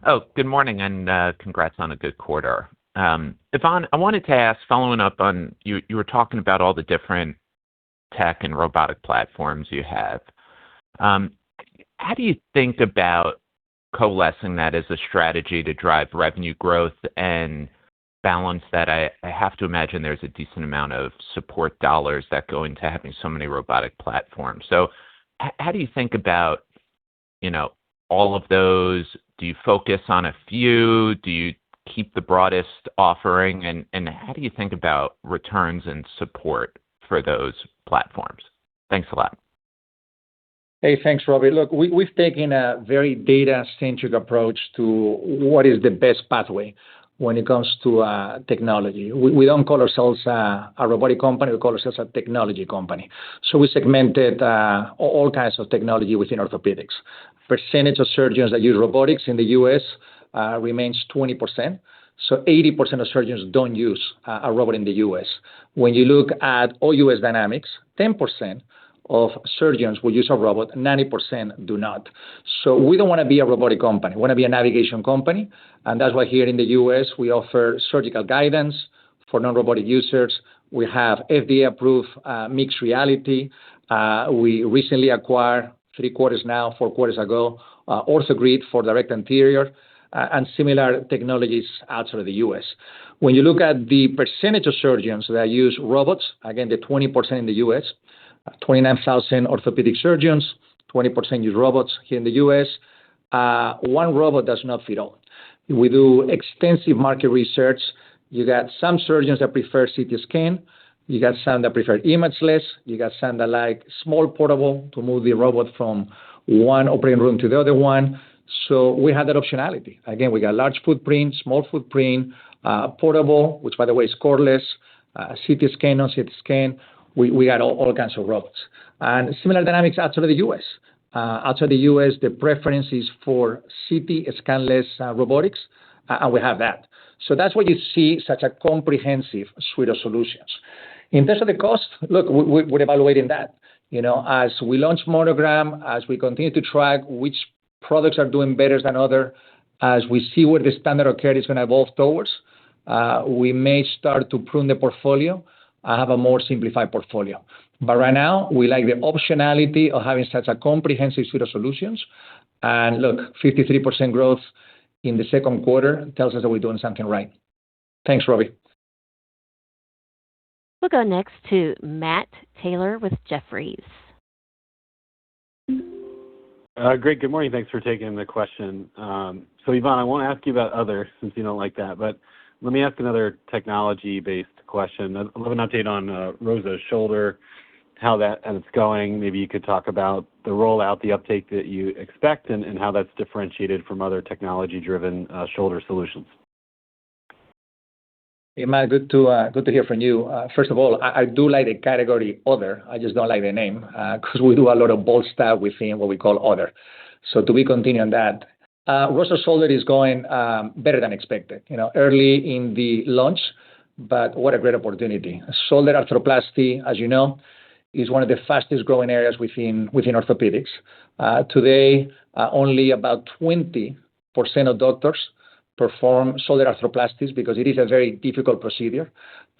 Oh, good morning, and congrats on a good quarter. Ivan, I wanted to ask, following up on, you were talking about all the different tech and robotic platforms you have. How do you think about coalescing that as a strategy to drive revenue growth and balance that? I have to imagine there's a decent amount of support dollars that go into having so many robotic platforms. So how do you think about, all of those? Do you focus on a few? Do you keep the broadest offering? And how do you think about returns and support for those platforms? Thanks a lot. Hey, thanks, Robbie. Look, we've taken a very data-centric approach to what is the best pathway when it comes to technology. We don't call ourselves a robotic company. We call ourselves a technology company. So we segmented all kinds of technology within orthopedics. Percentage of surgeons that use robotics in the U.S. Remains 20%. So 80% of surgeons don't use a robot in the U.S. When you look at all U.S. dynamics, 10% of surgeons will use a robot, 90% do not. So we don't want to be a robotic company. We want to be a navigation company. And that's why here in the U.S., we offer surgical guidance for non-robotic users. We have FDA-approved mixed reality. We recently acquired 4 quarters ago, OrthoGrid for direct anterior, and similar technologies outside of the U.S. When you look at the percentage of surgeons that use robots, again, the 20% in the U.S., 29,000 orthopedic surgeons, 20% use robots here in the U.S. One robot does not fit all. We do extensive market research. You got some surgeons that prefer CT scan. You got some that prefer imageless. You got some that like small portable to move the robot from one operating room to the other one. So we have that optionality. Again, we got large footprint, small footprint, portable, which by the way is cordless, CT scan, non-CT scan. We got all kinds of robots. And similar dynamics outside of the U.S. Outside the U.S., the preference is for CT scanless robotics, and we have that. So that's why you see such a comprehensive suite of solutions. In terms of the cost, look, we're evaluating that. As we launch Monogram, as we continue to track which products are doing better than others, as we see where the standard of care is going to evolve towards, we may start to prune the portfolio and have a more simplified portfolio. But right now, we like the optionality of having such a comprehensive suite of solutions. And look, 53% growth in the second quarter tells us that we're doing something right. Thanks, Robbie. We'll go next to Matt Taylor with Jefferies. Great. Good morning. Thanks for taking the question. So, Yvonne, I won't ask you about other since you don't like that, but let me ask another technology-based question. I'd love an update on ROSA Shoulder, how it's going. Maybe you could talk about the rollout, the uptake that you expect, and how that's differentiated from other technology-driven shoulder solutions. Hey, Matt, good to hear from you. First of all, I do like the category other. I just don't like the name because we do a lot of bold stuff within what we call other. So to be continuing on that, ROSA Shoulder is going better than expected. Early in the launch, but what a great opportunity. Shoulder arthroplasty, as you know, is one of the fastest growing areas within orthopedics. Today, only about 20% of doctors perform shoulder arthroplasties because it is a very difficult procedure.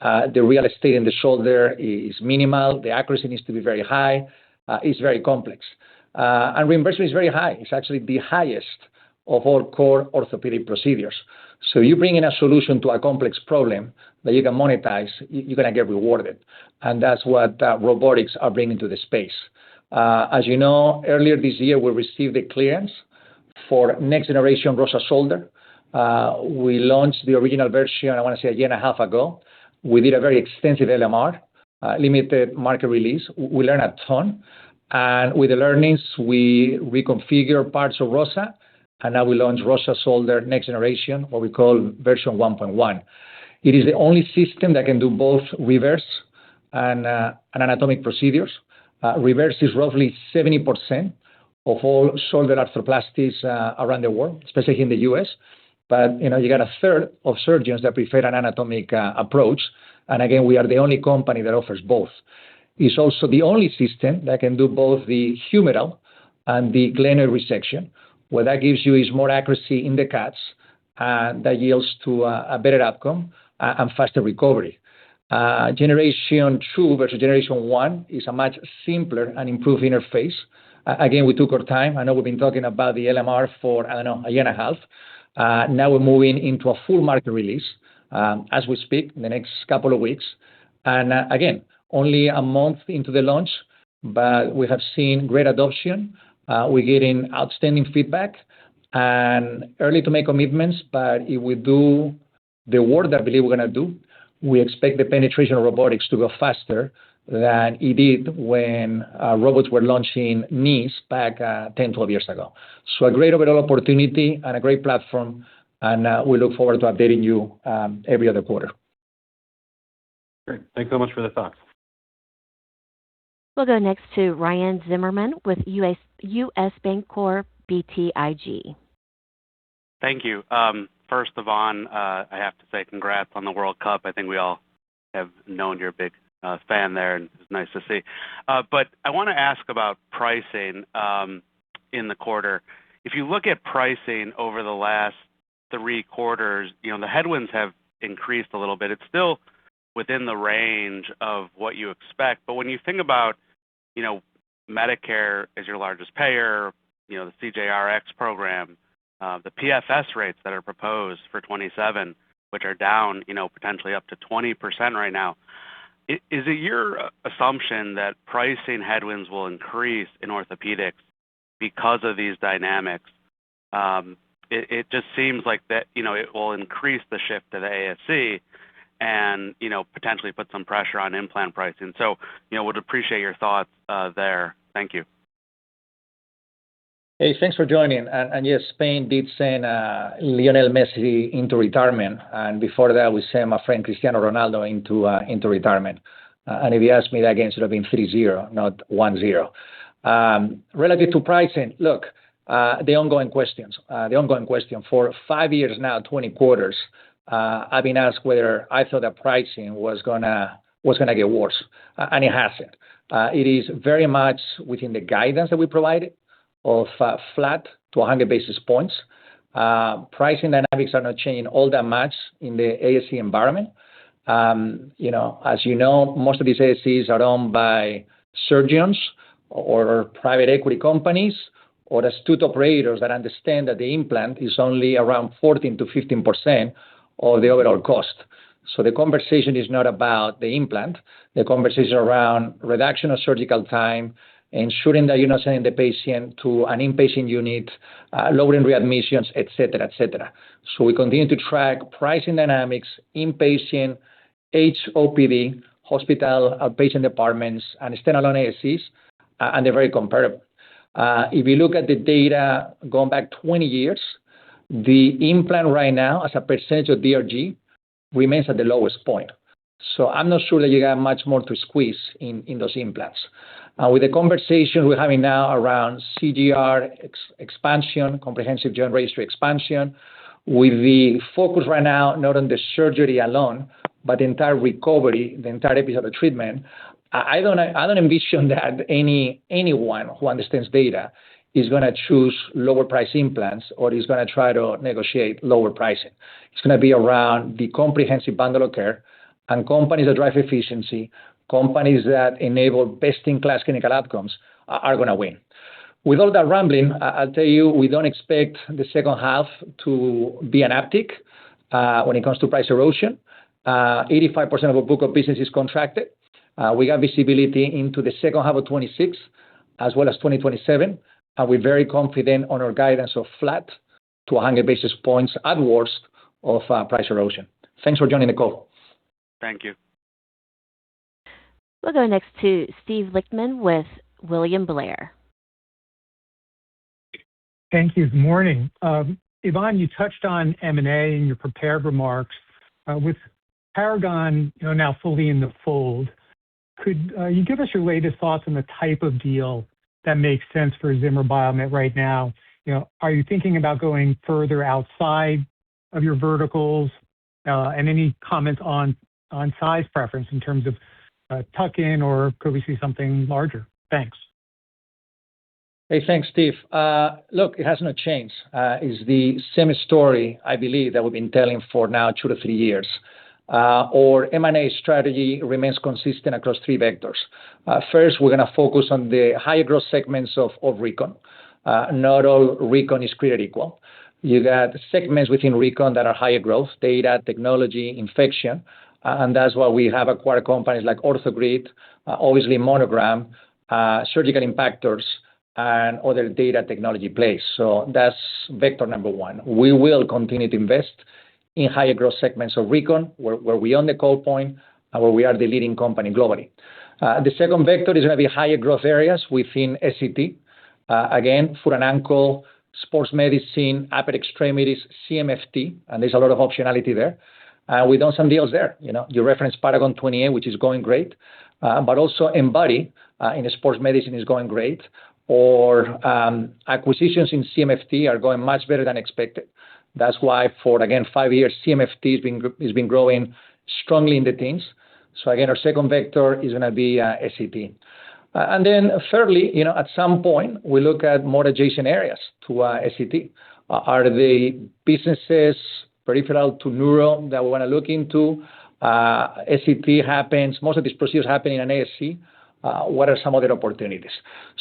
The real estate in the shoulder is minimal. The accuracy needs to be very high. It's very complex. And reimbursement is very high. It's actually the highest of all core orthopedic procedures. So you bring in a solution to a complex problem that you can monetize, you're going to get rewarded. And that's what robotics are bringing to the space. As you know, earlier this year, we received the clearance for next generation ROSA Shoulder. We launched the original version, I want to say a year and a half ago. We did a very extensive LMR, limited market release. We learned a ton. And with the learnings, we reconfigure parts of ROSA. And now we launch ROSA Shoulder next generation, what we call version 1.1. It is the only system that can do both reverse and anatomic procedures. Reverse is roughly 70% of all shoulder arthroplasties around the world, especially in the US. But you got a third of surgeons that prefer an anatomic approach. And again, we are the only company that offers both. It's also the only system that can do both the humeral and the glenoid resection. What that gives you is more accuracy in the cuts, and that yields to a better outcome and faster recovery. Generation 2 versus Generation 1 is a much simpler and improved interface. Again, we took our time. I know we've been talking about the LMR for, a year and a half. Now we're moving into a full market release as we speak in the next couple of weeks. And again, only a month into the launch, but we have seen great adoption. We're getting outstanding feedback and early to make commitments. But if we do the work that I believe we're going to do, we expect the penetration of robotics to go faster than it did when robots were launching knees back 10, 12 years ago. So a great overall opportunity and a great platform. And we look forward to updating you every other quarter. Great. Thanks so much for the thoughts. We'll go next to Ryan Zimmerman with U.S. Bancorp BTIG. Thank you. First, Yvonne, I have to say congrats on the World Cup. I think we all have known you're a big fan there, and it's nice to see. But I want to ask about pricing in the quarter. If you look at pricing over the last 3 quarters, the headwinds have increased a little bit. It's still within the range of what you expect. But when you think about, Medicare as your largest payer, the CJRX program, the PFS rates that are proposed for 27, which are down, potentially up to 20% right now, is it your assumption that pricing headwinds will increase in orthopedics because of these dynamics? It just seems like that, it will increase the shift to the ASC and, potentially put some pressure on implant pricing. So, would appreciate your thoughts there. Thank you. Hey, thanks for joining. And yes, Spain did send Lionel Messi into retirement. And before that, we sent my friend Cristiano Ronaldo into retirement. And if you ask me, that game should have been 3-0, not 1-0. Relative to pricing, look, the ongoing question for 5 years now, 20 quarters, I've been asked whether I thought that pricing was gonna get worse, and it hasn't. It is very much within the guidance that we provided of flat to 100 basis points. Pricing dynamics are not changing all that much in the ASC environment. As you know, most of these ASCs are owned by surgeons or private equity companies or astute operators that understand that the implant is only around 14 to 15% of the overall cost. So the conversation is not about the implant. The conversation around reduction of surgical time, ensuring that you're not sending the patient to an inpatient unit, lowering readmissions, et cetera, et cetera. So we continue to track pricing dynamics, inpatient, HOPD, hospital outpatient departments, and standalone ASCs, and they're very comparable. If you look at the data going back 20 years, the implant right now, as a percentage of DRG, remains at the lowest point. So I'm not sure that you got much more to squeeze in those implants. With the conversation we're having now around CGR expansion, comprehensive joint registry expansion, with the focus right now not on the surgery alone, but the entire recovery, the entire episode of treatment, I don't envision that anyone who understands data is going to choose lower price implants or is going to try to negotiate lower pricing. It's going to be around the comprehensive bundle of care, and companies that drive efficiency, companies that enable best-in-class clinical outcomes are going to win. With all that rambling, I'll tell you, we don't expect the second half to be an uptick when it comes to price erosion. 85% of our book of business is contracted. We got visibility into the second half of 26 as well as 2027, and we're very confident on our guidance of flat to 100 basis points at worst of price erosion. Thanks for joining the call. Thank you. We'll go next to Steve Lichtman with William Blair. Thank you. Good morning. Ivan, you touched on M&A in your prepared remarks. With Paragon now fully in the fold, could you give us your latest thoughts on the type of deal that makes sense for Zimmer Biomet right now? Are you thinking about going further outside of your verticals? And any comments on size preference in terms of tuck-in, or could we see something larger? Thanks. Hey, thanks, Steve. Look, it has not changed. It's the same story, I believe, that we've been telling for now 2 to 3 years. Our M&A strategy remains consistent across 3 vectors. First, we're going to focus on the higher growth segments of recon. Not all recon is created equal. You got segments within recon that are higher growth, data, technology, infection, and that's why we have acquired companies like OrthoGrid, obviously Monogram, surgical impactors, and other data technology plays. So that's vector number 1. We will continue to invest in higher growth segments of recon, where we own the call point and where we are the leading company globally. The second vector is going to be higher growth areas within SCT. Again, foot and ankle, sports medicine, upper extremities, CMFT, and there's a lot of optionality there. We've done some deals there. You referenced Paragon 28, which is going great, but also Embody in sports medicine is going great, or acquisitions in CMFT are going much better than expected. That's why for, again, 5 years, CMFT has been growing strongly in the teens. So again, our second vector is going to be SCT. And then thirdly, at some point, we look at more adjacent areas to SCT. Are the businesses peripheral to neuro that we want to look into? SCT happens, most of these procedures happen in an ASC. What are some other opportunities?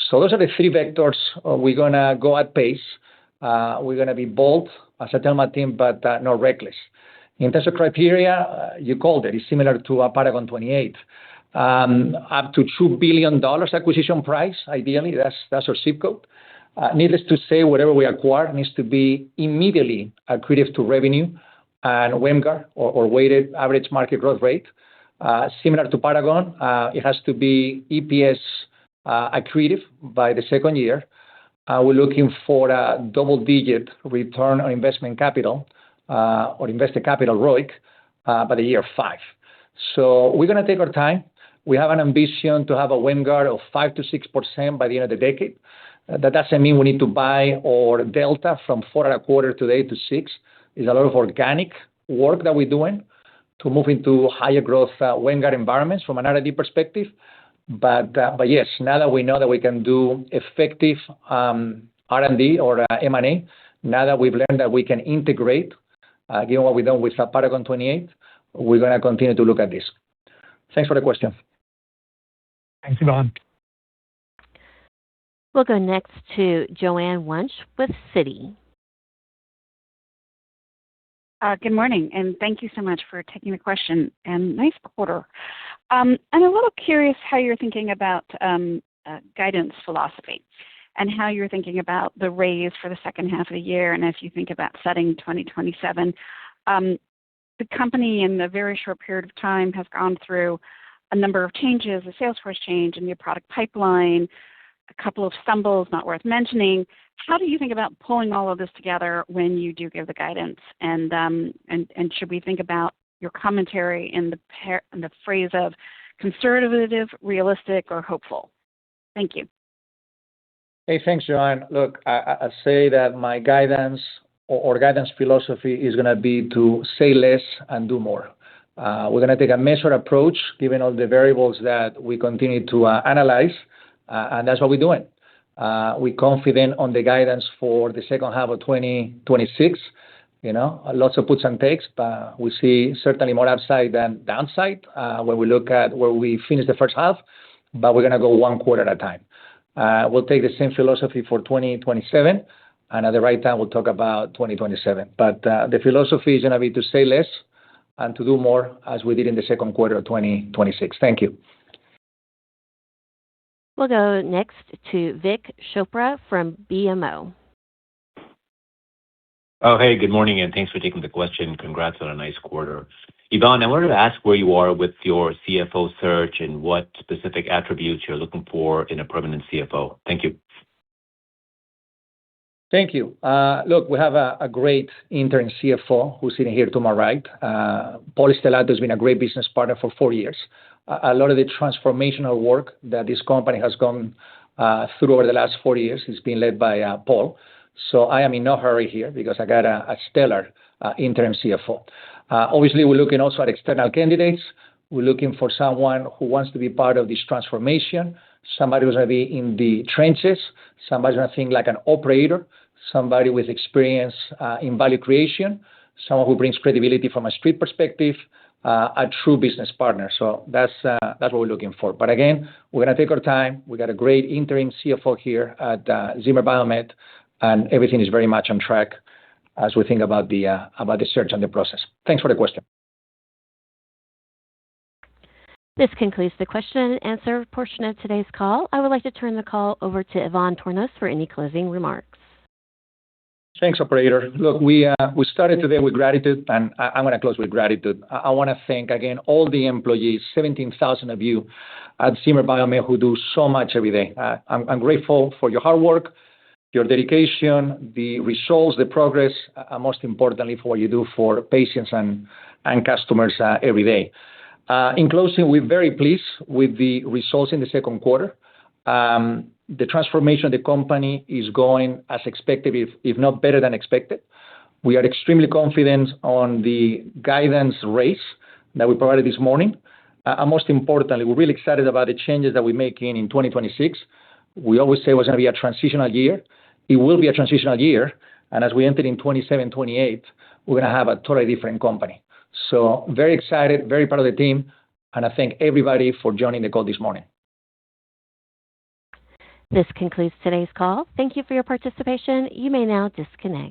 So those are the 3 vectors. We're going to go at pace. We're going to be bold, as I tell my team, but not reckless. In terms of criteria, you called it. It's similar to Paragon 28. Up to $2 billion acquisition price, ideally. That's our zip code. Needless to say, whatever we acquire needs to be immediately accretive to revenue and WAMGR, or weighted average market growth rate. Similar to Paragon, it has to be EPS accretive by the second year. We're looking for a double-digit return on investment capital, or invested capital, ROIC, by the year 5. So we're going to take our time. We have an ambition to have a WAMGR of 5 to 6% by the end of the decade. That doesn't mean we need to buy our delta from 4.25 today to 6. It's a lot of organic work that we're doing to move into higher growth WAMGR environments from an R&D perspective. But yes, now that we know that we can do effective R&D or M&A, now that we've learned that we can integrate, given what we've done with Paragon 28, we're going to continue to look at this. Thanks for the question. Thanks, Ivan. We'll go next to Joanne Wuensch with Citi. Good morning, and thank you so much for taking the question, and nice quarter. I'm a little curious how you're thinking about guidance philosophy and how you're thinking about the raise for the second half of the year, and as you think about setting 2027. The company in a very short period of time has gone through a number of changes, a Salesforce change, a new product pipeline, a couple of stumbles not worth mentioning. How do you think about pulling all of this together when you do give the guidance? And should we think about your commentary in the phrase of conservative, realistic, or hopeful? Thank you. Hey, thanks, Joanne. Look, I say that my guidance or guidance philosophy is going to be to say less and do more. We're going to take a measured approach given all the variables that we continue to analyze, and that's what we're doing. We're confident on the guidance for the second half of 2026. Lots of puts and takes, but we see certainly more upside than downside when we look at where we finish the first half, but we're going to go one quarter at a time. We'll take the same philosophy for 2027, and at the right time, we'll talk about 2027. But the philosophy is going to be to say less and to do more as we did in the second quarter of 2026. Thank you. We'll go next to Vik Chopra from BMO. Oh, hey, good morning, and thanks for taking the question. Congrats on a nice quarter. Ivan, I wanted to ask where you are with your CFO search and what specific attributes you're looking for in a permanent CFO. Thank you. Thank you. Look, we have a great interim CFO who's sitting here to my right. Paul Stellato has been a great business partner for 4 years. A lot of the transformational work that this company has gone through over the last 4 years has been led by Paul. So I am in no hurry here because I got a stellar interim CFO. Obviously, we're looking also at external candidates. We're looking for someone who wants to be part of this transformation, somebody who's going to be in the trenches, somebody who's going to think like an operator, somebody with experience in value creation, someone who brings credibility from a street perspective, a true business partner. So that's what we're looking for. But again, we're going to take our time. We got a great interim CFO here at Zimmer Biomet, and everything is very much on track as we think about the search and the process. Thanks for the question. This concludes the question and answer portion of today's call. I would like to turn the call over to Ivan Tornos for any closing remarks. Thanks, operator. Look, we started today with gratitude, and I'm going to close with gratitude. I want to thank again all the employees, 17,000 of you at Zimmer Biomet who do so much every day. I'm grateful for your hard work, your dedication, the results, the progress, and most importantly, for what you do for patients and customers every day. In closing, we're very pleased with the results in the second quarter. The transformation of the company is going as expected, if not better than expected. We are extremely confident on the guidance raise that we provided this morning. And most importantly, we're really excited about the changes that we're making in 2026. We always say it was going to be a transitional year. It will be a transitional year. And as we enter in 27, 28, we're going to have a totally different company. So very excited, very proud of the team. And I thank everybody for joining the call this morning. This concludes today's call. Thank you for your participation. You may now disconnect.